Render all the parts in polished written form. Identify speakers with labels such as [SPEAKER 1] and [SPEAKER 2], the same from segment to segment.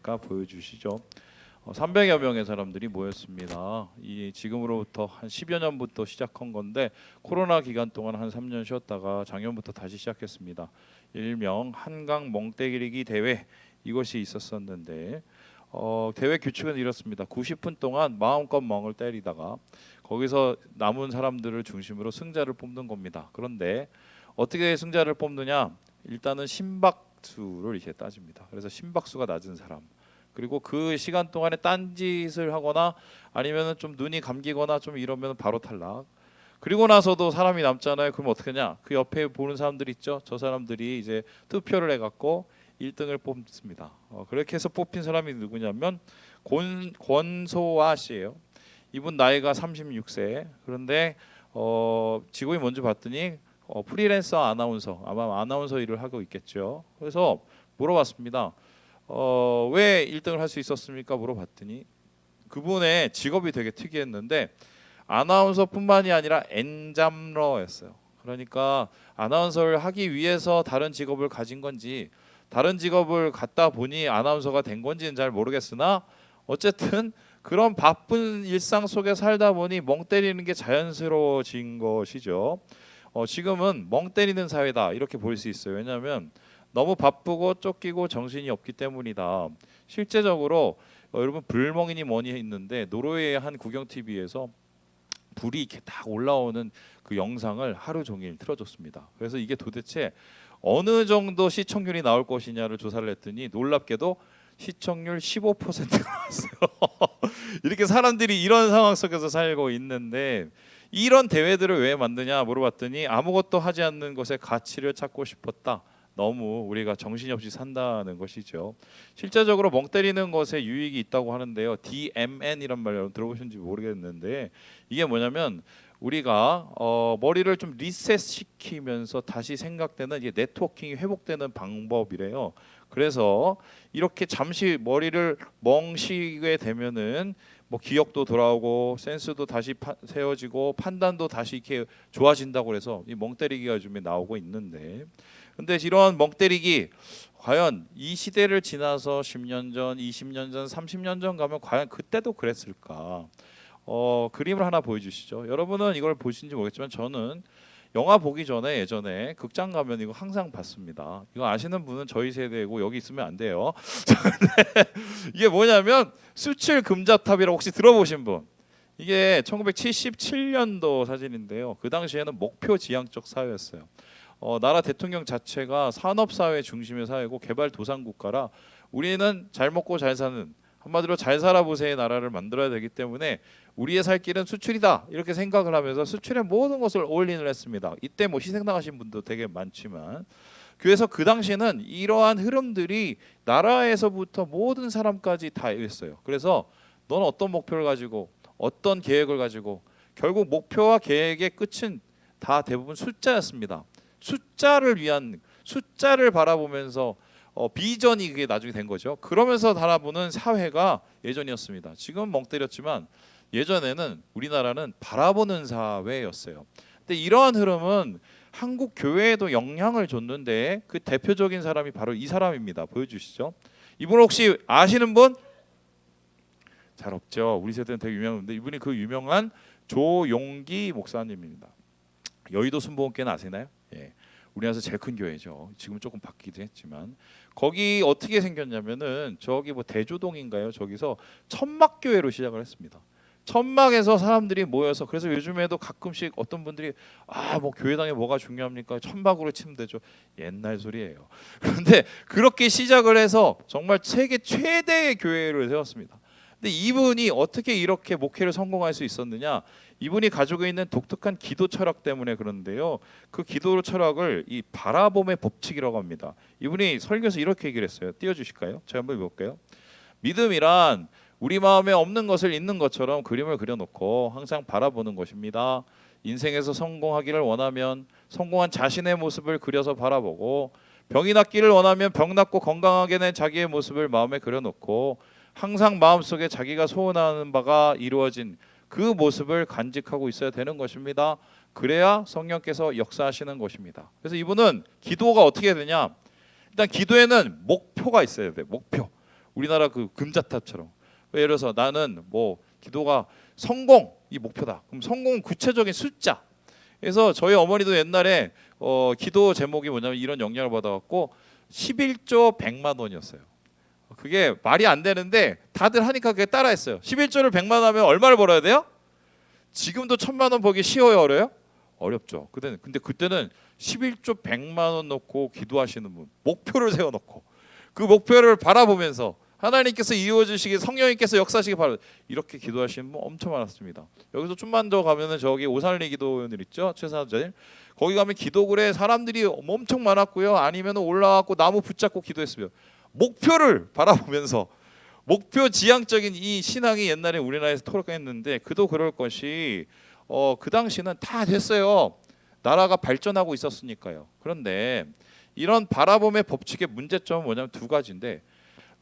[SPEAKER 1] 그러니까 보여주시죠. 300여 명의 사람들이 모였습니다. 이 지금으로부터 한 10여 년부터 시작한 건데 코로나 기간 동안 한 3년 쉬었다가 작년부터 다시 시작했습니다. 일명 한강 멍때리기 대회 이것이 있었었는데 대회 규칙은 이렇습니다. 90분 동안 마음껏 멍을 때리다가 거기서 남은 사람들을 중심으로 승자를 뽑는 겁니다. 그런데 어떻게 승자를 뽑느냐? 일단은 심박수를 이렇게 따집니다. 그래서 심박수가 낮은 사람 그리고 그 시간 동안에 딴짓을 하거나 아니면은 좀 눈이 감기거나 좀 이러면 바로 탈락. 그리고 나서도 사람이 남잖아요. 그럼 어떻게 하냐? 그 옆에 보는 사람들 있죠. 저 사람들이 이제 투표를 해갖고 1등을 뽑습니다. 그렇게 해서 뽑힌 사람이 누구냐면 권소아 씨예요. 이분 나이가 36세. 그런데 직업이 뭔지 봤더니 프리랜서 아나운서, 아마 아나운서 일을 하고 있겠죠. 그래서 물어봤습니다. 왜 1등을 할 수 있었습니까? 물어봤더니 그분의 직업이 되게 특이했는데 아나운서뿐만이 아니라 엔잡러였어요. 그러니까 아나운서를 하기 위해서 다른 직업을 가진 건지 다른 직업을 갖다 보니 아나운서가 된 건지는 잘 모르겠으나 어쨌든 그런 바쁜 일상 속에 살다 보니 멍 때리는 게 자연스러워진 것이죠. 지금은 멍 때리는 사회다 이렇게 볼 수 있어요. 왜냐하면 너무 바쁘고 쫓기고 정신이 없기 때문이다. 실제적으로 여러분 불멍이니 뭐니 있는데 노르웨이의 한 국영 TV에서 불이 이렇게 딱 올라오는 그 영상을 하루 종일 틀어줬습니다. 그래서 이게 도대체 어느 정도 시청률이 나올 것이냐를 조사를 했더니 놀랍게도 시청률 15%가 나왔어요. 이렇게 사람들이 이런 상황 속에서 살고 있는데 이런 대회들을 왜 만드냐 물어봤더니 아무것도 하지 않는 것에 가치를 찾고 싶었다. 너무 우리가 정신이 없이 산다는 것이죠. 실제적으로 멍 때리는 것에 유익이 있다고 하는데요. DMN이란 말 여러분 들어보셨는지 모르겠는데 이게 뭐냐면 우리가 머리를 좀 리셋시키면서 다시 생각되는 이게 네트워킹이 회복되는 방법이래요. 그래서 이렇게 잠시 머리를 멍 쉬게 되면은 뭐 기억도 돌아오고 센스도 다시 세워지고 판단도 다시 이렇게 좋아진다고 그래서 이 멍 때리기가 요즘에 나오고 있는데 근데 이런 멍 때리기 과연 이 시대를 지나서 10년 전, 20년 전, 30년 전 가면 과연 그때도 그랬을까? 그림을 하나 보여주시죠. 여러분은 이걸 보신지 모르겠지만 저는 영화 보기 전에 예전에 극장 가면 이거 항상 봤습니다. 이거 아시는 분은 저희 세대고 여기 있으면 안 돼요. 이게 뭐냐면 수출 금자탑이라고 혹시 들어보신 분? 이게 1977년도 사진인데요. 그 당시에는 목표 지향적 사회였어요. 나라 대통령 자체가 산업사회 중심의 사회고 개발도상국가라 우리는 잘 먹고 잘 사는 한마디로 잘 살아보세요 나라를 만들어야 되기 때문에 우리의 살 길은 수출이다 이렇게 생각을 하면서 수출의 모든 것을 올인을 했습니다. 이때 뭐 희생당하신 분도 되게 많지만 그래서 그 당시에는 이러한 흐름들이 나라에서부터 모든 사람까지 다 있어요. 그래서 넌 어떤 목표를 가지고 어떤 계획을 가지고 결국 목표와 계획의 끝은 다 대부분 숫자였습니다. 숫자를 위한 숫자를 바라보면서 비전이 그게 나중에 된 거죠. 그러면서 바라보는 사회가 예전이었습니다. 지금은 멍 때렸지만 예전에는 우리나라는 바라보는 사회였어요. 근데 이러한 흐름은 한국 교회에도 영향을 줬는데 그 대표적인 사람이 바로 이 사람입니다. 보여주시죠. 이분 혹시 아시는 분? 잘 없죠. 우리 세대는 되게 유명한데 이분이 그 유명한 조용기 목사님입니다. 여의도 순복음교회는 아시나요? 예. 우리나라에서 제일 큰 교회죠. 지금 조금 바뀌기도 했지만 거기 어떻게 생겼냐면은 저기 뭐 대조동인가요? 저기서 천막교회로 시작을 했습니다. 천막에서 사람들이 모여서 그래서 요즘에도 가끔씩 어떤 분들이 뭐 교회당에 뭐가 중요합니까? 천막으로 치면 되죠. 옛날 소리예요. 그런데 그렇게 시작을 해서 정말 세계 최대의 교회를 세웠습니다. 근데 이분이 어떻게 이렇게 목회를 성공할 수 있었느냐? 이분이 가지고 있는 독특한 기도 철학 때문에 그런데요. 그 기도 철학을 이 바라봄의 법칙이라고 합니다. 이분이 설교에서 이렇게 얘기를 했어요. 띄워주실까요? 제가 한번 해볼게요. 믿음이란 우리 마음에 없는 것을 있는 것처럼 그림을 그려놓고 항상 바라보는 것입니다. 인생에서 성공하기를 원하면 성공한 자신의 모습을 그려서 바라보고 병이 낫기를 원하면 병 낫고 건강하게 된 자기의 모습을 마음에 그려놓고 항상 마음속에 자기가 소원하는 바가 이루어진 그 모습을 간직하고 있어야 되는 것입니다. 그래야 성령께서 역사하시는 것입니다. 그래서 이분은 기도가 어떻게 되냐? 일단 기도에는 목표가 있어야 돼. 목표. 우리나라 그 금자탑처럼. 예를 들어서 나는 뭐 기도가 성공이 목표다. 그럼 성공은 구체적인 숫자. 그래서 저희 어머니도 옛날에 기도 제목이 뭐냐면 이런 영향을 받아갖고 11조 100만 원이었어요. 그게 말이 안 되는데 다들 하니까 그게 따라했어요. 11조를 100만 하면 얼마를 벌어야 돼요? 지금도 1000만 원 벌기 쉬워요, 어려요? 어렵죠. 근데 그때는 11조 100만 원 넣고 기도하시는 분, 목표를 세워놓고 그 목표를 바라보면서 하나님께서 이루어주시기, 성령님께서 역사하시기 바라, 이렇게 기도하시는 분 엄청 많았습니다. 여기서 좀만 더 가면은 저기 오산리 기도원들 있죠, 최사자님. 거기 가면 기도굴에 사람들이 엄청 많았고요. 아니면 올라가고 나무 붙잡고 기도했으면 목표를 바라보면서 목표 지향적인 이 신앙이 옛날에 우리나라에서 토록했는데 그도 그럴 것이 그 당시는 다 됐어요. 나라가 발전하고 있었으니까요. 그런데 이런 바라봄의 법칙의 문제점은 뭐냐면 두 가지인데,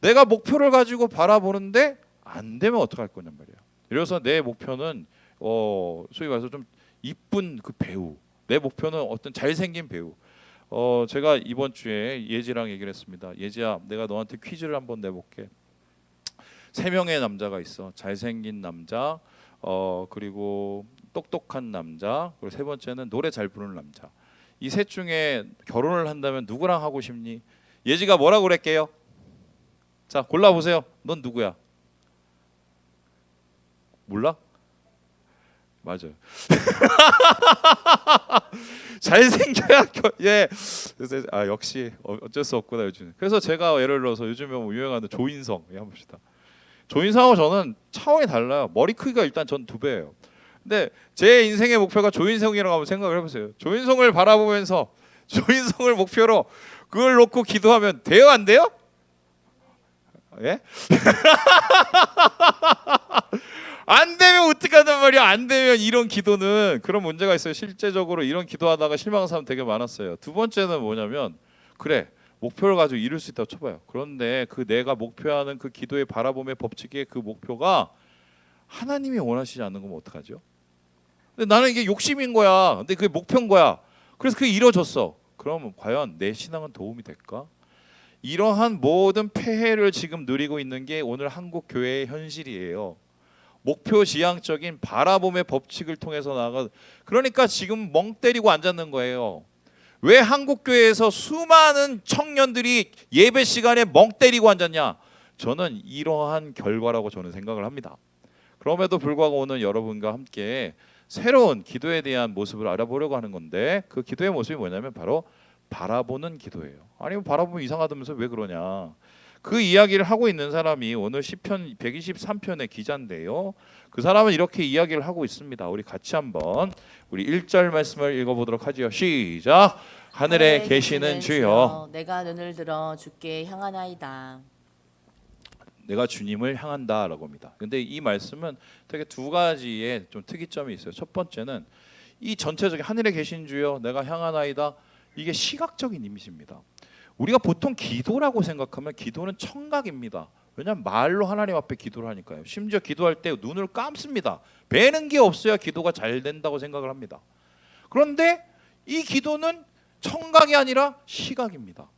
[SPEAKER 1] 내가 목표를 가지고 바라보는데 안 되면 어떡할 거냔 말이에요. 그래서 내 목표는 소위 말해서 좀 이쁜 그 배우, 내 목표는 어떤 잘생긴 배우. 제가 이번 주에 예지랑 얘기를 했습니다. 예지야, 내가 너한테 퀴즈를 한번 내볼게. 3명의 남자가 있어. 잘생긴 남자, 그리고 똑똑한 남자, 그리고 세 번째는 노래 잘 부르는 남자. 이 셋 중에 결혼을 한다면 누구랑 하고 싶니? 예지가 뭐라고 그랬게요? 자, 골라보세요. 넌 누구야? 몰라? 맞아요. 잘생겨야 예. 그래서 역시 어쩔 수 없구나 요즘. 그래서 제가 예를 들어서 요즘에 뭐 유행하는 조인성 한번 봅시다. 조인성하고 저는 차원이 달라요. 머리 크기가 일단 전 2배예요. 근데 제 인생의 목표가 조인성이라고 한번 생각을 해보세요. 조인성을 바라보면서 조인성을 목표로 그걸 놓고 기도하면 돼요, 안 돼요? 예? 안 되면 어떡하단 말이야. 안 되면 이런 기도는 그런 문제가 있어요. 실제적으로 이런 기도하다가 실망한 사람 되게 많았어요. 두 번째는 뭐냐면, 그래 목표를 가지고 이룰 수 있다고 쳐봐요. 그런데 그 내가 목표하는 그 기도의 바라봄의 법칙의 그 목표가 하나님이 원하시지 않는 거면 어떡하죠? 근데 나는 이게 욕심인 거야. 근데 그게 목표인 거야. 그래서 그게 이루어졌어. 그러면 과연 내 신앙은 도움이 될까? 이러한 모든 폐해를 지금 누리고 있는 게 오늘 한국 교회의 현실이에요. 목표 지향적인 바라봄의 법칙을 통해서 나가. 그러니까 지금 멍 때리고 앉았는 거예요. 왜 한국 교회에서 수많은 청년들이 예배 시간에 멍 때리고 앉았냐? 저는 이러한 결과라고 저는 생각을 합니다. 그럼에도 불구하고 오늘 여러분과 함께 새로운 기도에 대한 모습을 알아보려고 하는 건데, 그 기도의 모습이 뭐냐면 바로 바라보는 기도예요. 아니면 바라보면 이상하다면서 왜 그러냐? 그 이야기를 하고 있는 사람이 오늘 시편 123편의 기자인데요. 그 사람은 이렇게 이야기를 하고 있습니다. 우리 같이 한번 우리 1절 말씀을 읽어보도록 하지요. 시작. 하늘에 계시는 주여,
[SPEAKER 2] 내가 눈을 들어 주께 향하나이다.
[SPEAKER 1] 내가 주님을 향한다라고 합니다. 근데 이 말씀은 되게 두 가지의 좀 특이점이 있어요. 첫 번째는 이 전체적인 하늘에 계신 주여 내가 향하나이다, 이게 시각적인 이미지입니다. 우리가 보통 기도라고 생각하면 기도는 청각입니다. 왜냐하면 말로 하나님 앞에 기도를 하니까요. 심지어 기도할 때 눈을 감습니다. 뵈는 게 없어야 기도가 잘 된다고 생각을 합니다. 그런데 이 기도는 청각이 아니라 시각입니다.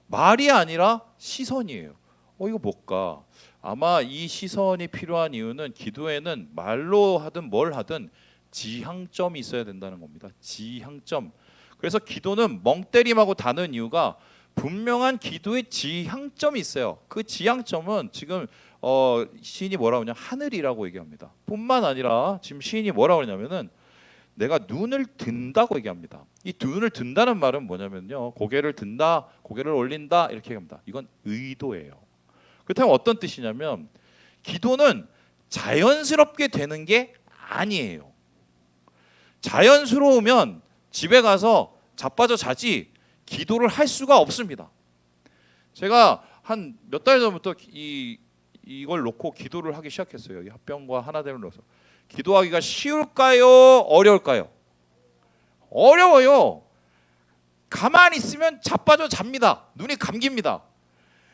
[SPEAKER 1] 말이 아니라 시선이에요. 이거 뭘까? 아마 이 시선이 필요한 이유는 기도에는 말로 하든 뭘 하든 지향점이 있어야 된다는 겁니다. 지향점. 그래서 기도는 멍 때림하고 다른 이유가 분명한 기도의 지향점이 있어요. 그 지향점은 지금 시인이 뭐라고 하냐, 하늘이라고 얘기합니다. 뿐만 아니라 지금 시인이 뭐라고 하냐면은 내가 눈을 든다고 얘기합니다. 이 눈을 든다는 말은 뭐냐면요, 고개를 든다, 고개를 올린다 이렇게 얘기합니다. 이건 의도예요. 그렇다면 어떤 뜻이냐면 기도는 자연스럽게 되는 게 아니에요. 자연스러우면 집에 가서 자빠져 자지 기도를 할 수가 없습니다. 제가 한 몇 달 전부터 이걸 놓고 기도를 하기 시작했어요. 이 합병과 하나됨을 넣어서. 기도하기가 쉬울까요? 어려울까요? 어려워요. 가만히 있으면 자빠져 잡니다. 눈이 감깁니다.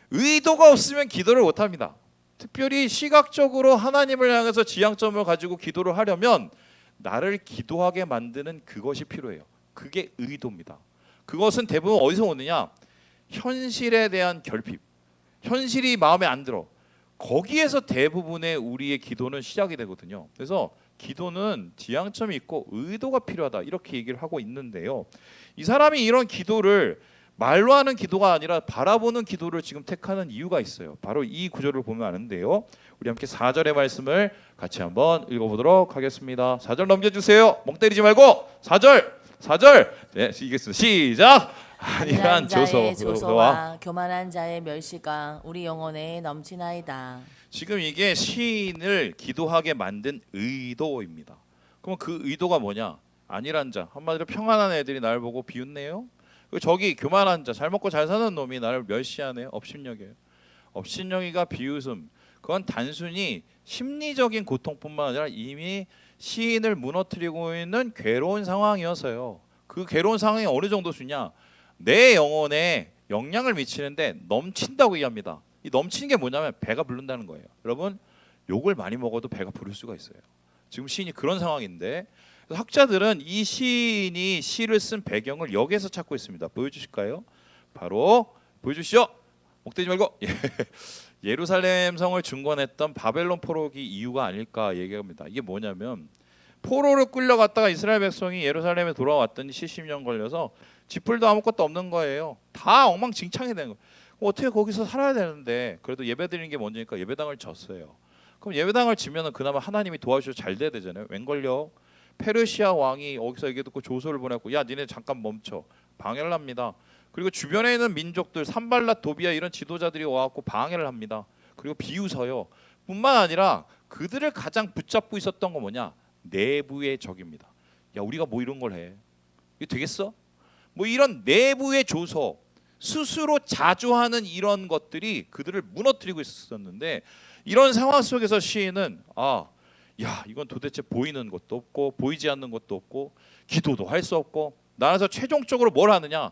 [SPEAKER 1] 의도가 없으면 기도를 못합니다. 특별히 시각적으로 하나님을 향해서 지향점을 가지고 기도를 하려면 나를 기도하게 만드는 그것이 필요해요. 그게 의도입니다. 그것은 대부분 어디서 오느냐? 현실에 대한 결핍. 현실이 마음에 안 들어. 거기에서 대부분의 우리의 기도는 시작이 되거든요. 그래서 기도는 지향점이 있고 의도가 필요하다 이렇게 얘기를 하고 있는데요. 이 사람이 이런 기도를 말로 하는 기도가 아니라 바라보는 기도를 지금 택하는 이유가 있어요. 바로 이 구절을 보면 아는데요. 우리 함께 4절의 말씀을 같이 한번 읽어보도록 하겠습니다. 4절 넘겨주세요. 멍 때리지 말고 4절 네, 이겠습니다. 시작. 안일한
[SPEAKER 2] 자의 조소와 교만한 자의 멸시가 우리 영혼에 넘치나이다.
[SPEAKER 1] 지금 이게 시인을 기도하게 만든 의도입니다. 그럼 그 의도가 뭐냐? 안일한 자, 한마디로 평안한 애들이 나를 보고 비웃네요. 저기 교만한 자, 잘 먹고 잘 사는 놈이 나를 멸시하네요. 업신여겨요. 업신여기가 비웃음. 그건 단순히 심리적인 고통뿐만 아니라 이미 시인을 무너뜨리고 있는 괴로운 상황이어서요. 그 괴로운 상황이 어느 정도 수냐? 내 영혼에 영향을 미치는데 넘친다고 얘기합니다. 이 넘치는 게 뭐냐면 배가 부른다는 거예요. 여러분, 욕을 많이 먹어도 배가 부를 수가 있어요. 지금 시인이 그런 상황인데, 학자들은 이 시인이 시를 쓴 배경을 여기에서 찾고 있습니다. 보여주실까요? 바로 보여주시죠. 목대지 말고. 예루살렘 성을 중건했던 바벨론 포로기 이유가 아닐까 얘기합니다. 이게 뭐냐면 포로로 끌려갔다가 이스라엘 백성이 예루살렘에 돌아왔더니 70년 걸려서 지풀도 아무것도 없는 거예요. 다 엉망진창이 된 거예요. 어떻게 거기서 살아야 되는데 그래도 예배드리는 게 먼저니까 예배당을 졌어요. 그럼 예배당을 지면은 그나마 하나님이 도와주셔서 잘 돼야 되잖아요. 웬걸요? 페르시아 왕이 여기서 얘기 듣고 조소를 보냈고, 야 니네 잠깐 멈춰, 방해를 합니다. 그리고 주변에 있는 민족들 산발랏 도비아 이런 지도자들이 와갖고 방해를 합니다. 그리고 비웃어요. 뿐만 아니라 그들을 가장 붙잡고 있었던 거 뭐냐? 내부의 적입니다. 야 우리가 뭐 이런 걸 해? 이게 되겠어? 뭐 이런 내부의 조소, 스스로 자조하는 이런 것들이 그들을 무너뜨리고 있었는데, 이런 상황 속에서 시인은 야 이건 도대체 보이는 것도 없고 보이지 않는 것도 없고 기도도 할 수 없고, 나라서 최종적으로 뭘 하느냐?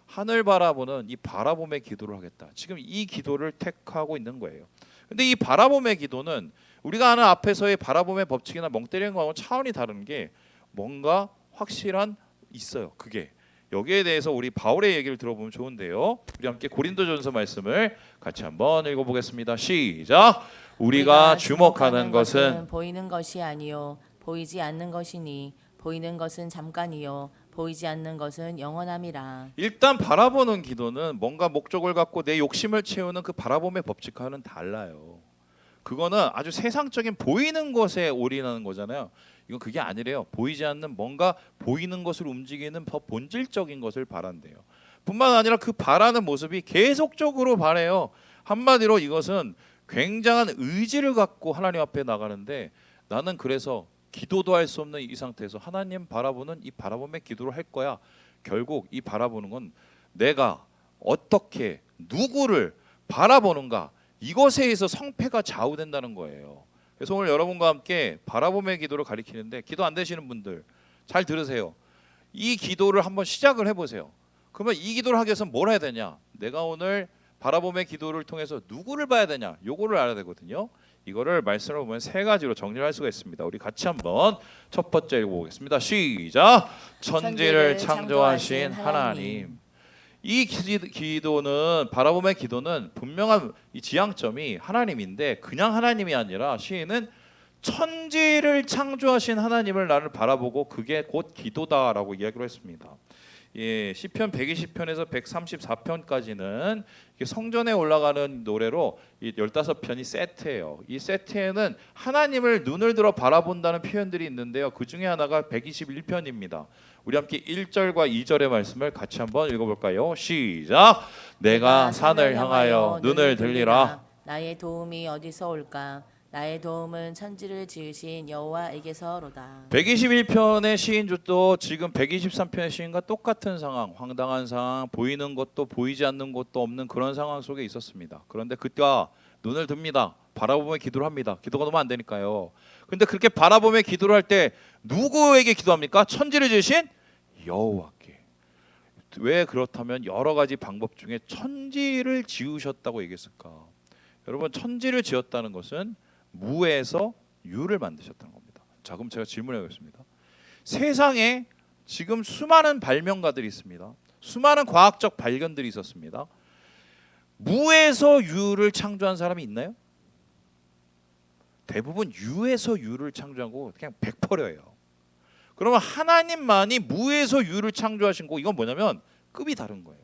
[SPEAKER 1] 하늘 바라보는 이 바라봄의 기도를 하겠다. 지금 이 기도를 택하고 있는 거예요. 근데 이 바라봄의 기도는 우리가 아는 앞에서의 바라봄의 법칙이나 멍 때리는 거하고 차원이 다른 게 뭔가 확실한 있어요. 그게 여기에 대해서 우리 바울의 얘기를 들어보면 좋은데요. 우리 함께 고린도전서 말씀을 같이 한번 읽어보겠습니다. 시작. 우리가 주목하는 것은
[SPEAKER 2] 보이는 것이 아니요 보이지 않는 것이니 보이는 것은 잠깐이요 보이지 않는 것은 영원함이라.
[SPEAKER 1] 일단 바라보는 기도는 뭔가 목적을 갖고 내 욕심을 채우는 그 바라봄의 법칙과는 달라요. 그거는 아주 세상적인 보이는 것에 올인하는 거잖아요. 이건 그게 아니래요. 보이지 않는 뭔가 보이는 것을 움직이는 더 본질적인 것을 바란대요. 뿐만 아니라 그 바라는 모습이 계속적으로 바래요. 한마디로 이것은 굉장한 의지를 갖고 하나님 앞에 나가는데, 나는 그래서 기도도 할 수 없는 이 상태에서 하나님 바라보는 이 바라봄의 기도를 할 거야. 결국 이 바라보는 건 내가 어떻게 누구를 바라보는가, 이것에 의해서 성패가 좌우된다는 거예요. 그래서 오늘 여러분과 함께 바라봄의 기도를 가리키는데, 기도 안 되시는 분들 잘 들으세요. 이 기도를 한번 시작을 해보세요. 그러면 이 기도를 하기 위해서 뭘 해야 되냐? 내가 오늘 바라봄의 기도를 통해서 누구를 봐야 되냐? 요거를 알아야 되거든요. 이거를 말씀을 보면 세 가지로 정리를 할 수가 있습니다. 우리 같이 한번 첫 번째 읽어보겠습니다. 시작. 천지를 창조하신 하나님. 이 기도는, 바라봄의 기도는 분명한 이 지향점이 하나님인데, 그냥 하나님이 아니라 시인은 천지를 창조하신 하나님을 나를 바라보고 그게 곧 기도다라고 이야기를 했습니다. 예, 시편 120편에서 134편까지는 성전에 올라가는 노래로 이 15편이 세트예요. 이 세트에는 하나님을 눈을 들어 바라본다는 표현들이 있는데요. 그 중에 하나가 121편입니다. 우리 함께 1절과 2절의 말씀을 같이 한번 읽어볼까요? 시작. 내가 산을 향하여 눈을 들리라.
[SPEAKER 2] 나의 도움이 어디서 올까? 나의 도움은 천지를 지으신 여호와에게서로다.
[SPEAKER 1] 121편의 시인도 지금 123편의 시인과 똑같은 상황, 황당한 상황, 보이는 것도 보이지 않는 것도 없는 그런 상황 속에 있었습니다. 그런데 그때가 눈을 듭니다. 바라보며 기도를 합니다. 기도가 너무 안 되니까요. 근데 그렇게 바라보며 기도를 할 때 누구에게 기도합니까? 천지를 지으신 여호와께. 왜 그렇다면 여러 가지 방법 중에 천지를 지으셨다고 얘기했을까? 여러분, 천지를 지었다는 것은 무에서 유를 만드셨다는 겁니다. 자, 그럼 제가 질문해보겠습니다. 세상에 지금 수많은 발명가들이 있습니다. 수많은 과학적 발견들이 있었습니다. 무에서 유를 창조한 사람이 있나요? 대부분 유에서 유를 창조한 거 그냥 100%예요. 그러면 하나님만이 무에서 유를 창조하신 거, 이건 뭐냐면 급이 다른 거예요.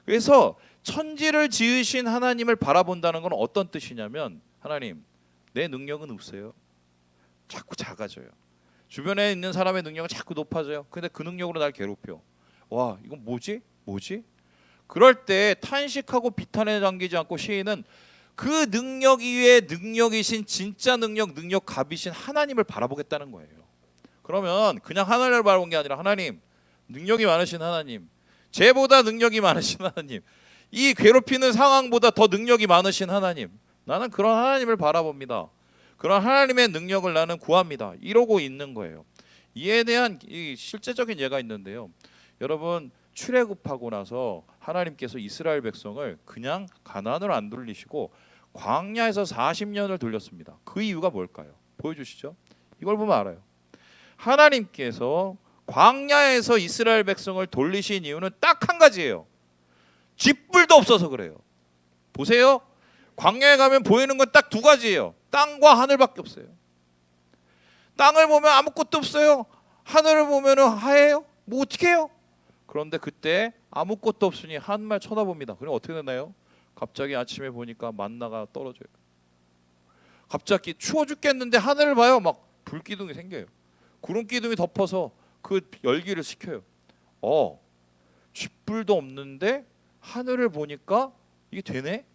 [SPEAKER 1] 그래서 천지를 지으신 하나님을 바라본다는 건 어떤 뜻이냐면, 하나님, 내 능력은 없어요. 자꾸 작아져요. 주변에 있는 사람의 능력은 자꾸 높아져요. 근데 그 능력으로 날 괴롭혀. 와, 이건 뭐지? 뭐지? 그럴 때 탄식하고 비탄에 잠기지 않고 시인은 그 능력 이외의 능력이신 진짜 능력 갑이신 하나님을 바라보겠다는 거예요. 그러면 그냥 하나님을 바라본 게 아니라, 하나님, 능력이 많으신 하나님, 죄보다 능력이 많으신 하나님, 이 괴롭히는 상황보다 더 능력이 많으신 하나님, 나는 그런 하나님을 바라봅니다. 그런 하나님의 능력을 나는 구합니다. 이러고 있는 거예요. 이에 대한 이 실제적인 예가 있는데요. 여러분, 출애굽하고 나서 하나님께서 이스라엘 백성을 그냥 가나안으로 안 돌리시고 광야에서 40년을 돌렸습니다. 그 이유가 뭘까요? 보여주시죠. 이걸 보면 알아요. 하나님께서 광야에서 이스라엘 백성을 돌리신 이유는 딱 한 가지예요. 쥐뿔도 없어서 그래요. 보세요. 광야에 가면 보이는 건 딱 두 가지예요. 땅과 하늘밖에 없어요. 땅을 보면 아무것도 없어요. 하늘을 보면 하얘요. 뭐 어떻게 해요? 그런데 그때 아무것도 없으니 하늘만 쳐다봅니다. 그럼 어떻게 되나요? 갑자기 아침에 보니까 만나가 떨어져요. 갑자기 추워 죽겠는데 하늘을 봐요. 막 불기둥이 생겨요. 구름 기둥이 덮어서 그 열기를 식혀요. 쥐뿔도 없는데 하늘을 보니까 이게 되네?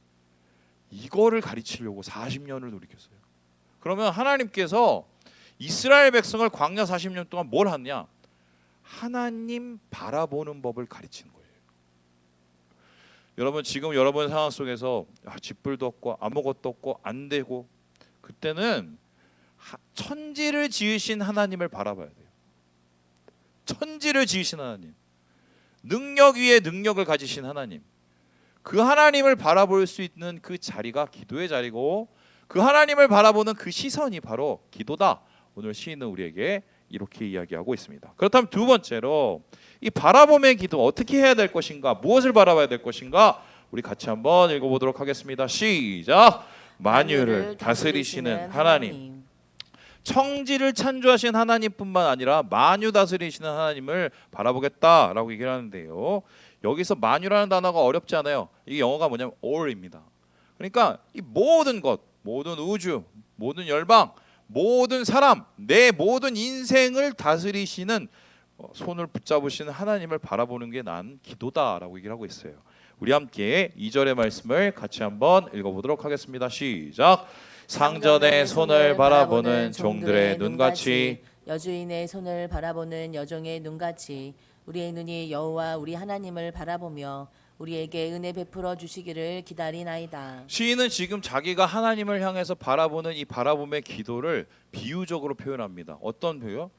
[SPEAKER 1] 이거를 가르치려고 40년을 돌이켰어요. 그러면 하나님께서 이스라엘 백성을 광야 40년 동안 뭘 하냐? 하나님 바라보는 법을 가르치는 거예요. 여러분, 지금 여러분 상황 속에서 쥐뿔도 없고 아무것도 없고 안 되고, 그때는 천지를 지으신 하나님을 바라봐야 돼요. 천지를 지으신 하나님, 능력 위에 능력을 가지신 하나님, 그 하나님을 바라볼 수 있는 그 자리가 기도의 자리고, 그 하나님을 바라보는 그 시선이 바로 기도다. 오늘 시인은 우리에게 이렇게 이야기하고 있습니다. 그렇다면 두 번째로, 이 바라봄의 기도 어떻게 해야 될 것인가, 무엇을 바라봐야 될 것인가, 우리 같이 한번 읽어보도록 하겠습니다. 시작. 만유를 다스리시는 하나님, 청지를 창조하신 하나님뿐만 아니라 만유 다스리시는 하나님을 바라보겠다라고 얘기를 하는데요. 여기서 만유라는 단어가 어렵지 않아요. 이게 영어가 뭐냐면 all입니다. 그러니까 이 모든 것, 모든 우주, 모든 열방, 모든 사람, 내 모든 인생을 다스리시는, 손을 붙잡으시는 하나님을 바라보는 게 난 기도다라고 얘기를 하고 있어요. 우리 함께 2절의 말씀을 같이 한번 읽어보도록 하겠습니다. 시작. 상전의 손을 바라보는 종들의 눈같이,
[SPEAKER 2] 여주인의 손을 바라보는 여종의 눈같이 우리의 눈이 여호와 우리 하나님을 바라보며 우리에게 은혜 베풀어 주시기를 기다리나이다.
[SPEAKER 1] 시인은 지금 자기가 하나님을 향해서 바라보는 이 바라봄의 기도를 비유적으로 표현합니다. 어떤 표현?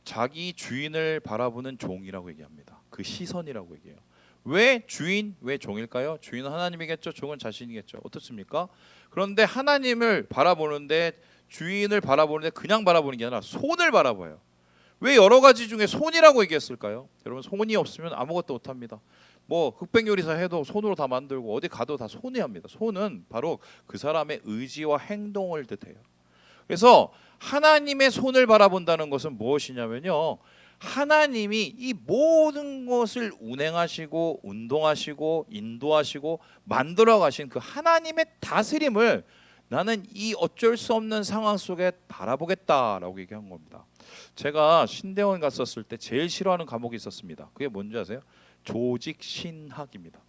[SPEAKER 1] 자기 주인을 바라보는 종이라고 얘기합니다. 그 시선이라고 얘기해요. 왜 주인, 왜 종일까요? 주인은 하나님이겠죠. 종은 자신이겠죠. 어떻습니까? 그런데 하나님을 바라보는데, 주인을 바라보는데 그냥 바라보는 게 아니라 손을 바라봐요. 왜 여러 가지 중에 손이라고 얘기했을까요? 여러분, 손이 없으면 아무것도 못합니다. 뭐 흑백 요리사 해도 손으로 다 만들고 어디 가도 다 손이 합니다. 손은 바로 그 사람의 의지와 행동을 뜻해요. 그래서 하나님의 손을 바라본다는 것은 무엇이냐면요, 하나님이 이 모든 것을 운행하시고 운동하시고 인도하시고 만들어 가신 그 하나님의 다스림을 나는 이 어쩔 수 없는 상황 속에 바라보겠다라고 얘기한 겁니다. 제가 신대원 갔었을 때 제일 싫어하는 과목이 있었습니다. 그게 뭔지 아세요? 조직신학입니다.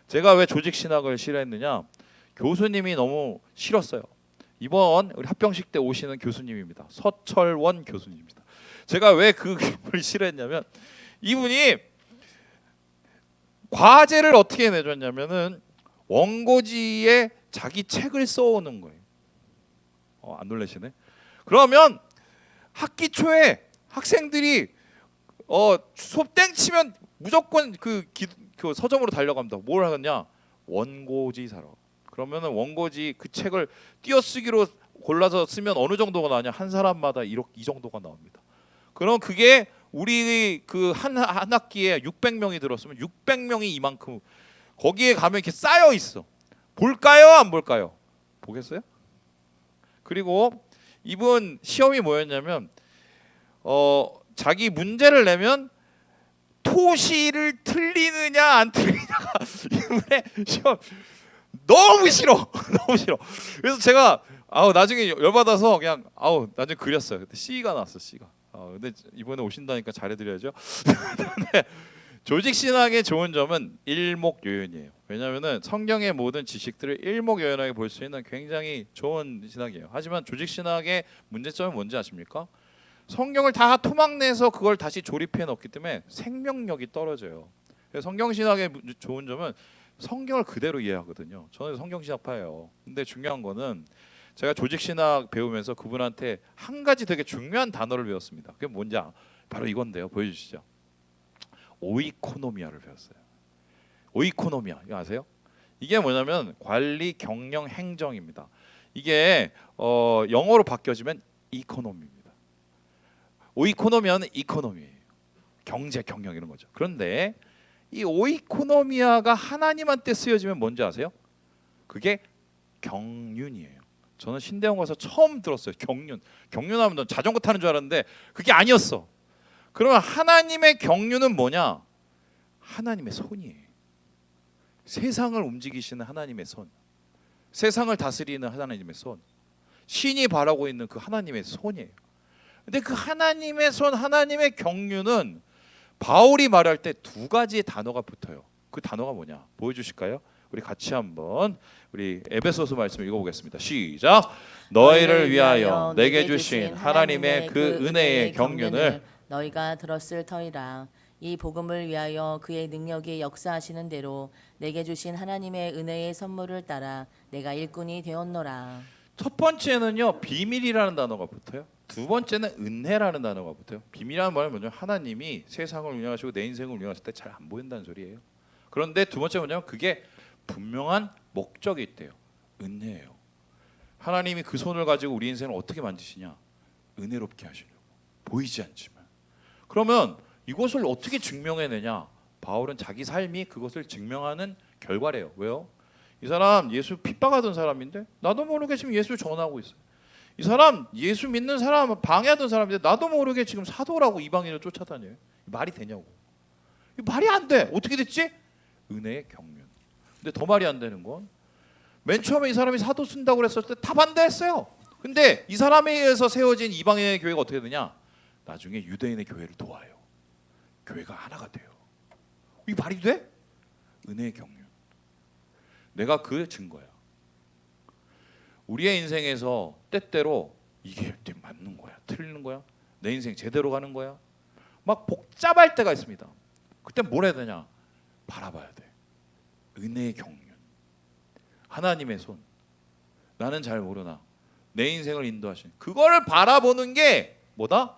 [SPEAKER 1] 제가 왜 조직신학을 싫어했느냐? 교수님이 너무 싫었어요. 이번 우리 합병식 때 오시는 교수님입니다. 서철원 교수님입니다. 제가 왜 그 교수를 싫어했냐면, 이분이 과제를 어떻게 내줬냐면은 원고지에 자기 책을 써오는 거예요. 안 놀라시네? 그러면 학기 초에 학생들이 수업 땡치면 무조건 그 서점으로 달려갑니다. 뭘 하느냐? 원고지 사러. 그러면은 원고지 그 책을 띄어쓰기로 골라서 쓰면 어느 정도가 나오냐? 한 사람마다 이 정도가 나옵니다. 그럼 그게 우리 그 한 학기에 600명이 들었으면 600명이 이만큼 거기에 가면 이렇게 쌓여 있어. 볼까요? 안 볼까요? 보겠어요? 그리고 이분 시험이 뭐였냐면 자기 문제를 내면 토시를 틀리느냐 안 틀리냐가 이분의 시험 너무 싫어. 너무 싫어. 그래서 제가 나중에 열받아서 그냥 나중에 그렸어요. 그때 C가 나왔어. C가. 근데 이번에 오신다니까 잘해드려야죠. 근데 조직 신학의 좋은 점은 일목요연이에요. 왜냐하면은 성경의 모든 지식들을 일목요연하게 볼 수 있는 굉장히 좋은 신학이에요. 하지만 조직 신학의 문제점은 뭔지 아십니까? 성경을 다 토막내서 그걸 다시 조립해 넣기 때문에 생명력이 떨어져요. 그래서 성경 신학의 좋은 점은 성경을 그대로 이해하거든요. 저는 성경 신학파예요. 근데 중요한 거는 제가 조직 신학 배우면서 그분한테 한 가지 되게 중요한 단어를 배웠습니다. 그게 뭔지 바로 이건데요. 보여주시죠. 오이코노미아를 배웠어요. 오이코노미아 이거 아세요? 이게 뭐냐면 관리, 경영, 행정입니다. 이게 영어로 바뀌어지면 이코노미입니다. 오이코노미아는 이코노미예요. 경제, 경영 이런 거죠. 그런데 이 오이코노미아가 하나님한테 쓰여지면 뭔지 아세요? 그게 경륜이에요. 저는 신대원 가서 처음 들었어요. 경륜. 경륜하면 넌 자전거 타는 줄 알았는데 그게 아니었어. 그러면 하나님의 경륜은 뭐냐? 하나님의 손이에요. 세상을 움직이시는 하나님의 손. 세상을 다스리는 하나님의 손. 신이 바라고 있는 그 하나님의 손이에요. 근데 그 하나님의 손, 하나님의 경륜은 바울이 말할 때 두 가지의 단어가 붙어요. 그 단어가 뭐냐? 보여주실까요? 우리 같이 한번 우리 에베소서 말씀을 읽어보겠습니다. 시작. 너희를 위하여 내게 주신 하나님의 그 은혜의 경륜을
[SPEAKER 2] 너희가 들었을 터이라. 이 복음을 위하여 그의 능력이 역사하시는 대로 내게 주신 하나님의 은혜의 선물을 따라 내가 일꾼이 되었노라.
[SPEAKER 1] 첫 번째는요 비밀이라는 단어가 붙어요. 두 번째는 은혜라는 단어가 붙어요. 비밀이라는 말은 뭐냐면 하나님이 세상을 운영하시고 내 인생을 운영하실 때 잘 안 보인다는 소리예요. 그런데 두 번째 뭐냐면 그게 분명한 목적이 있대요. 은혜예요. 하나님이 그 손을 가지고 우리 인생을 어떻게 만지시냐? 은혜롭게 하시려고. 보이지 않지만. 그러면 이것을 어떻게 증명해내냐? 바울은 자기 삶이 그것을 증명하는 결과래요. 왜요? 이 사람 예수 핍박하던 사람인데 나도 모르게 지금 예수 전하고 있어요. 이 사람 예수 믿는 사람 방해하던 사람인데 나도 모르게 지금 사도라고 이방인을 쫓아다녀요. 말이 되냐고. 말이 안 돼. 어떻게 됐지? 은혜의 경륜. 근데 더 말이 안 되는 건 맨 처음에 이 사람이 사도 쓴다고 그랬을 때 다 반대했어요. 근데 이 사람에 의해서 세워진 이방인의 교회가 어떻게 되냐? 나중에 유대인의 교회를 도와요. 교회가 하나가 돼요. 이게 말이 돼? 은혜의 경륜. 내가 그 증거야. 우리의 인생에서 때때로 이게 맞는 거야, 틀리는 거야, 내 인생 제대로 가는 거야. 막 복잡할 때가 있습니다. 그때 뭘 해야 되냐? 바라봐야 돼. 은혜의 경륜. 하나님의 손. 나는 잘 모르나 내 인생을 인도하신 그거를 바라보는 게 뭐다?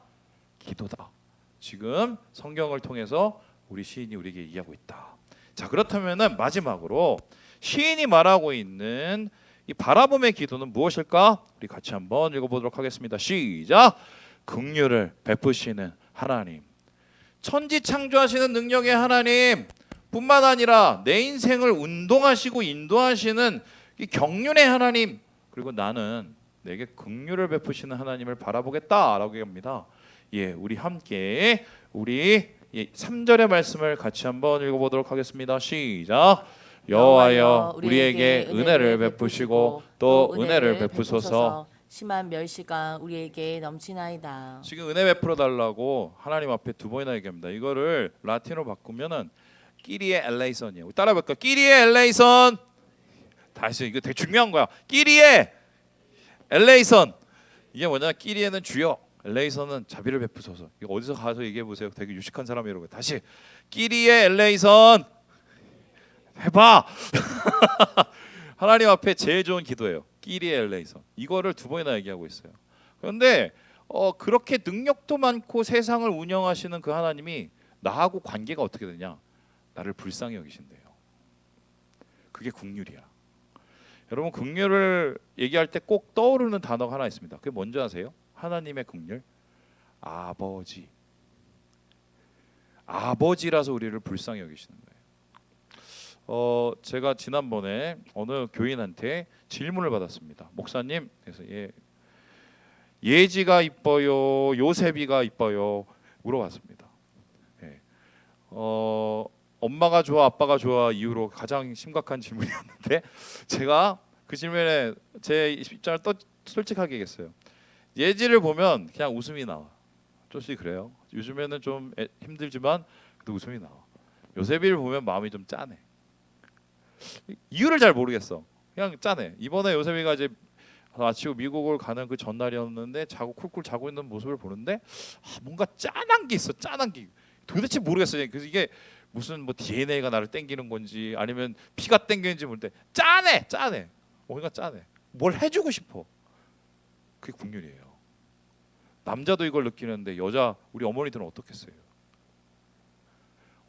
[SPEAKER 1] 기도다. 지금 성경을 통해서 우리 시인이 우리에게 얘기하고 있다. 자, 그렇다면은 마지막으로 시인이 말하고 있는 이 바라봄의 기도는 무엇일까? 우리 같이 한번 읽어보도록 하겠습니다. 시작. 긍휼을 베푸시는 하나님, 천지 창조하시는 능력의 하나님 뿐만 아니라 내 인생을 운동하시고 인도하시는 이 경륜의 하나님, 그리고 나는 내게 긍휼을 베푸시는 하나님을 바라보겠다라고 합니다. 예, 우리 함께 우리 3절의 말씀을 같이 한번 읽어보도록 하겠습니다. 시작. 여호와여 우리에게 은혜를 베푸시고 또 은혜를 베푸소서.
[SPEAKER 2] 심한 멸시가 우리에게 넘치나이다.
[SPEAKER 1] 지금 은혜 베풀어 달라고 하나님 앞에 두 번이나 얘기합니다. 이거를 라틴어로 바꾸면은 끼리에 엘레이선이에요. 따라해볼까? 끼리에 엘레이선. 다시 이거 되게 중요한 거야. 끼리에 엘레이선. 이게 뭐냐? 끼리에는 주여, 엘레이선은 자비를 베푸소서. 이거 어디서 가서 얘기해 보세요. 되게 유식한 사람이라고. 다시 끼리에 엘레이선 해봐. 하나님 앞에 제일 좋은 기도예요. 끼리에 엘레이선. 이거를 두 번이나 얘기하고 있어요. 그런데 그렇게 능력도 많고 세상을 운영하시는 그 하나님이 나하고 관계가 어떻게 되냐? 나를 불쌍히 여기신대요. 그게 긍휼이야. 여러분, 긍휼을 얘기할 때 꼭 떠오르는 단어가 하나 있습니다. 그게 뭔지 아세요? 하나님의 긍휼, 아버지. 아버지라서 우리를 불쌍히 여기시는 거예요. 제가 지난번에 어느 교인한테 질문을 받았습니다. 목사님, 그래서 예지가 이뻐요, 요셉이가 이뻐요 물어봤습니다. 예. 엄마가 좋아, 아빠가 좋아 이후로 가장 심각한 질문이었는데 제가 그 질문에 제 입장을 또 솔직하게 얘기했어요. 예지를 보면 그냥 웃음이 나와. 솔직히 그래요. 요즘에는 좀 힘들지만 그래도 웃음이 나와. 요셉이를 보면 마음이 좀 짠해. 이유를 잘 모르겠어. 그냥 짠해. 이번에 요셉이가 이제 마치고 미국을 가는 그 전날이었는데 자고 쿨쿨 자고 있는 모습을 보는데 뭔가 짠한 게 있어. 짠한 게 도대체 모르겠어요. 그래서 이게 무슨 뭐 DNA가 나를 땡기는 건지 아니면 피가 땡기는지 모르는데 짠해, 짠해. 뭔가 짠해. 뭘 해주고 싶어. 그게 국률이에요. 남자도 이걸 느끼는데 여자 우리 어머니들은 어떻겠어요?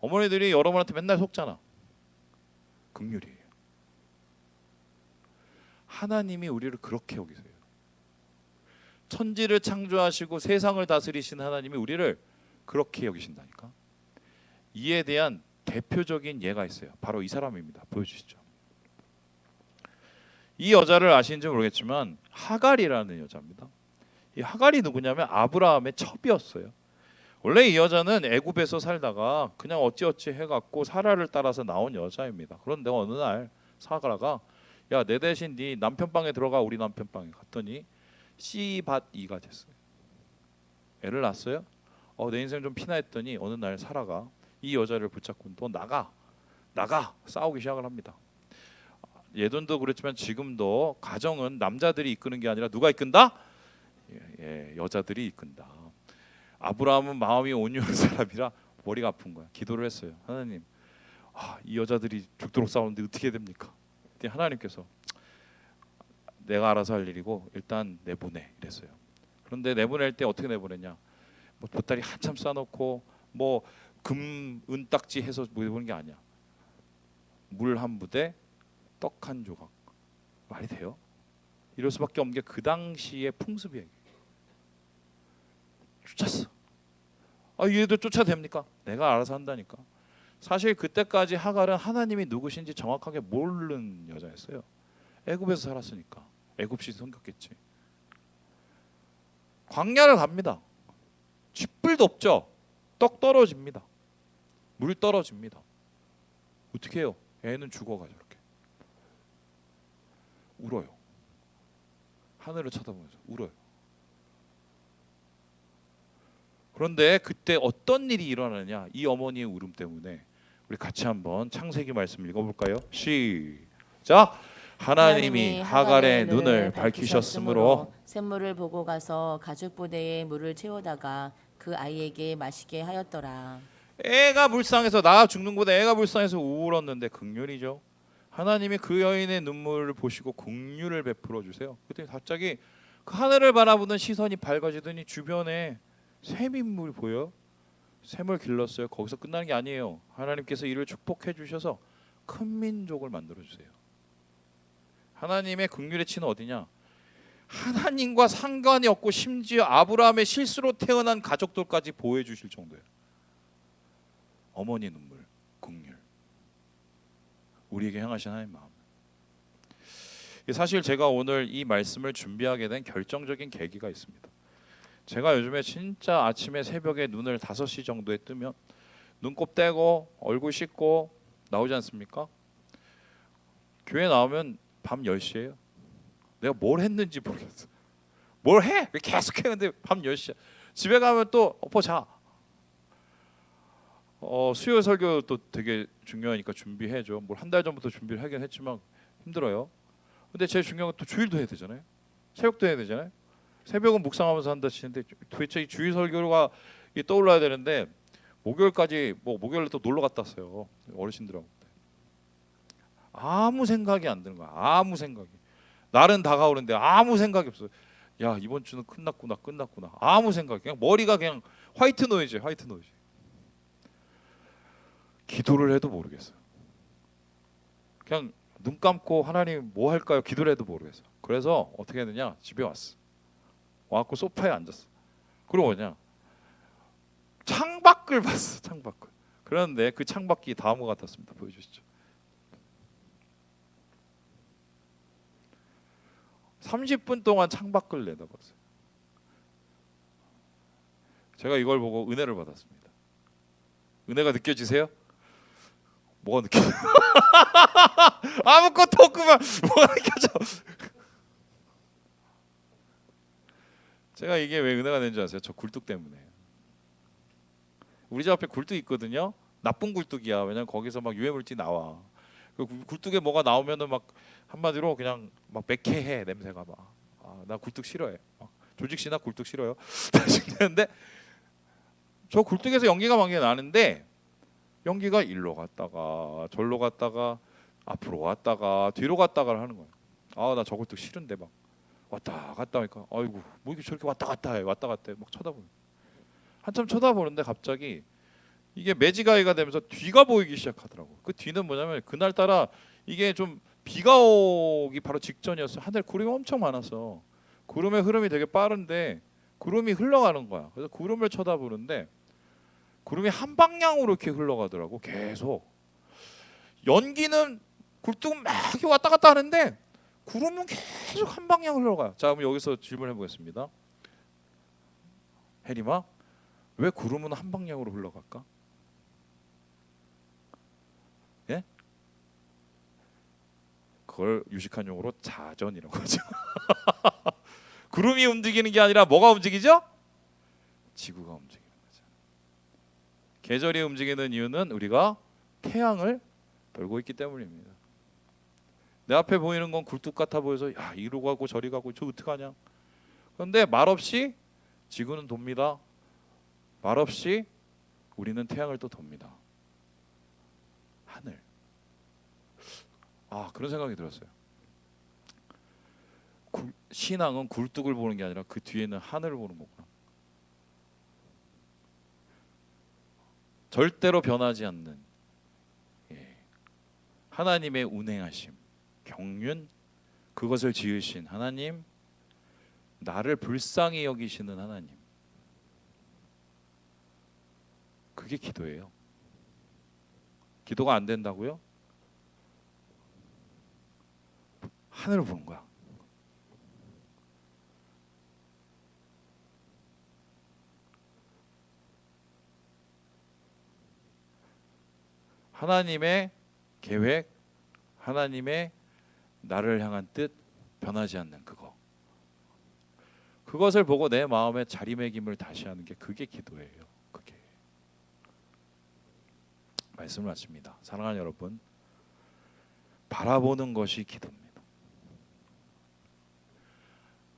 [SPEAKER 1] 어머니들이 여러분한테 맨날 속잖아. 긍휼이에요. 하나님이 우리를 그렇게 여기세요. 천지를 창조하시고 세상을 다스리신 하나님이 우리를 그렇게 여기신다니까. 이에 대한 대표적인 예가 있어요. 바로 이 사람입니다. 보여주시죠. 이 여자를 아시는지 모르겠지만 하갈이라는 여자입니다. 이 하갈이 누구냐면 아브라함의 첩이었어요. 원래 이 여자는 애굽에서 살다가 그냥 어찌어찌 해갖고 사라를 따라서 나온 여자입니다. 그런데 어느 날 사라가 야, 내 대신 네 남편 방에 들어가. 우리 남편 방에 갔더니 씨밭이가 됐어요. 애를 낳았어요. 내 인생 좀 피나 했더니 어느 날 사라가 이 여자를 붙잡고 너 나가 싸우기 시작을 합니다. 예전도 그렇지만 지금도 가정은 남자들이 이끄는 게 아니라 누가 이끈다? 여자들이 이끈다. 아브라함은 마음이 온유한 사람이라 머리가 아픈 거야. 기도를 했어요. 하나님, 이 여자들이 죽도록 싸우는데 어떻게 됩니까? 그때 하나님께서 내가 알아서 할 일이고 일단 내보내 이랬어요. 그런데 내보낼 때 어떻게 내보냈냐? 뭐 보따리 한참 싸놓고 뭐 금 은딱지 해서 내보낸 게 아니야. 물 한 부대, 떡 한 조각. 말이 돼요? 이럴 수밖에 없는 게 그 당시의 풍습이에요. 쫓았어. 얘도 쫓아도 됩니까? 내가 알아서 한다니까. 사실 그때까지 하갈은 하나님이 누구신지 정확하게 모르는 여자였어요. 애굽에서 살았으니까. 애굽시 성겼겠지. 광야를 갑니다. 쥐뿔도 없죠. 떡 떨어집니다. 물 떨어집니다. 어떻게 해요? 애는 죽어가죠. 이렇게 울어요. 하늘을 쳐다보면서 울어요. 그런데 그때 어떤 일이 일어나느냐? 이 어머니의 울음 때문에 우리 같이 한번 창세기 말씀 읽어볼까요? 시작. 하나님이 하갈의 눈을 밝히셨으므로
[SPEAKER 2] 샘물을 보고 가서 가죽 부대에 물을 채우다가 그 아이에게 마시게 하였더라.
[SPEAKER 1] 애가 불쌍해서 나 죽는 것보다 애가 불쌍해서 울었는데 긍휼이죠. 하나님이 그 여인의 눈물을 보시고 긍휼을 베풀어 주세요. 그때 갑자기 그 하늘을 바라보는 시선이 밝아지더니 주변에 샘인물이 보여. 샘을 길렀어요. 거기서 끝나는 게 아니에요. 하나님께서 이를 축복해 주셔서 큰 민족을 만들어 주세요. 하나님의 긍휼의 치는 어디냐? 하나님과 상관이 없고 심지어 아브라함의 실수로 태어난 가족들까지 보호해 주실 정도예요. 어머니 눈물, 긍휼. 우리에게 향하신 하나님 마음. 사실 제가 오늘 이 말씀을 준비하게 된 결정적인 계기가 있습니다. 제가 요즘에 진짜 아침에 새벽에 눈을 5시 정도에 뜨면 눈곱 떼고 얼굴 씻고 나오지 않습니까? 교회 나오면 밤 10시예요. 내가 뭘 했는지 모르겠어. 뭘 해? 왜 계속 했는데 밤 10시야. 집에 가면 또 엎어 자. 수요 설교도 되게 중요하니까 준비해줘. 뭘 한 달 전부터 준비를 하긴 했지만 힘들어요. 근데 제일 중요한 건 또 주일도 해야 되잖아요. 새벽도 해야 되잖아요. 새벽은 묵상하면서 한다 치는데 도대체 이 주일 설교가 떠올라야 되는데 목요일까지 목요일에 또 놀러 갔다 왔어요. 어르신들하고. 아무 생각이 안 드는 거야. 아무 생각이. 날은 다가오는데 아무 생각이 없어. 야, 이번 주는 끝났구나. 아무 생각. 그냥 머리가 그냥 화이트 노이즈. 기도를 해도 모르겠어요. 그냥 눈 감고 하나님 뭐 할까요? 기도를 해도 모르겠어요. 그래서 어떻게 했느냐? 집에 왔어. 와갖고 소파에 앉았어. 그리고 뭐냐? 창밖을 봤어. 창밖을. 그런데 그 창밖이 다음과 같았습니다. 보여주시죠. 30분 동안 창밖을 내다봤어요. 제가 이걸 보고 은혜를 받았습니다. 은혜가 느껴지세요? 뭐가 느껴져? 아무것도 없구만. 뭐가 느껴져? 제가 이게 왜 은혜가 된 줄 아세요? 저 굴뚝 때문에. 우리 집 앞에 굴뚝 있거든요. 나쁜 굴뚝이야. 왜냐면 거기서 막 유해물질 나와. 그 굴뚝에 뭐가 나오면은 막 한마디로 그냥 막 매캐해 냄새가 막. 나 굴뚝 싫어해. 조직 씨나 굴뚝 싫어요. 근데 저 굴뚝에서 연기가 막 나는데 연기가 일로 갔다가 절로 갔다가 앞으로 왔다가 뒤로 갔다가 하는 거예요. 나 저 굴뚝 싫은데 막 왔다 갔다 하니까 아이고 뭐 이게 저렇게 왔다 갔다 해 왔다 갔다 해 막 쳐다보는. 한참 쳐다보는데 갑자기 이게 매지가이가 되면서 뒤가 보이기 시작하더라고. 그 뒤는 뭐냐면 그날따라 이게 좀 비가 오기 바로 직전이었어. 하늘 구름이 엄청 많았어. 구름의 흐름이 되게 빠른데 구름이 흘러가는 거야. 그래서 구름을 쳐다보는데 구름이 한 방향으로 이렇게 흘러가더라고. 계속 연기는 굴뚝은 막 이렇게 왔다 갔다 하는데 구름은 계속 한 방향으로 흘러가요. 자, 그럼 여기서 질문해 보겠습니다. 혜림아, 왜 구름은 한 방향으로 흘러갈까? 예? 그걸 유식한 용어로 자전이라고 하죠. 구름이 움직이는 게 아니라 뭐가 움직이죠? 지구가 움직이는 거죠. 계절이 움직이는 이유는 우리가 태양을 돌고 있기 때문입니다. 내 앞에 보이는 건 굴뚝 같아 보여서 야 이리로 가고 저리 가고 저 어떡하냐. 그런데 말없이 지구는 돕니다. 말없이 우리는 태양을 또 돕니다. 하늘. 그런 생각이 들었어요. 신앙은 굴뚝을 보는 게 아니라 그 뒤에는 하늘을 보는 거구나. 절대로 변하지 않는 하나님의 운행하심, 경륜, 그것을 지으신 하나님, 나를 불쌍히 여기시는 하나님. 그게 기도예요. 기도가 안 된다고요? 하늘을 보는 거야. 하나님의 계획, 하나님의 나를 향한 뜻 변하지 않는 그거. 그것을 보고 내 마음에 자리매김을 다시 하는 게 그게 기도예요. 그게. 말씀을 마칩니다. 사랑하는 여러분, 바라보는 것이 기도입니다.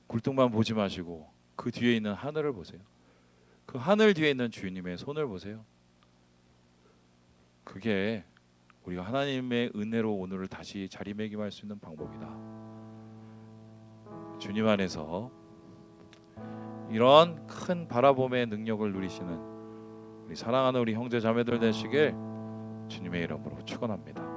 [SPEAKER 1] 굴뚝만 보지 마시고 그 뒤에 있는 하늘을 보세요. 그 하늘 뒤에 있는 주님의 손을 보세요. 그게 우리가 하나님의 은혜로 오늘을 다시 자리매김할 수 있는 방법이다. 주님 안에서 이런 큰 바라봄의 능력을 누리시는 우리 사랑하는 우리 형제 자매들 되시길 주님의 이름으로 축원합니다.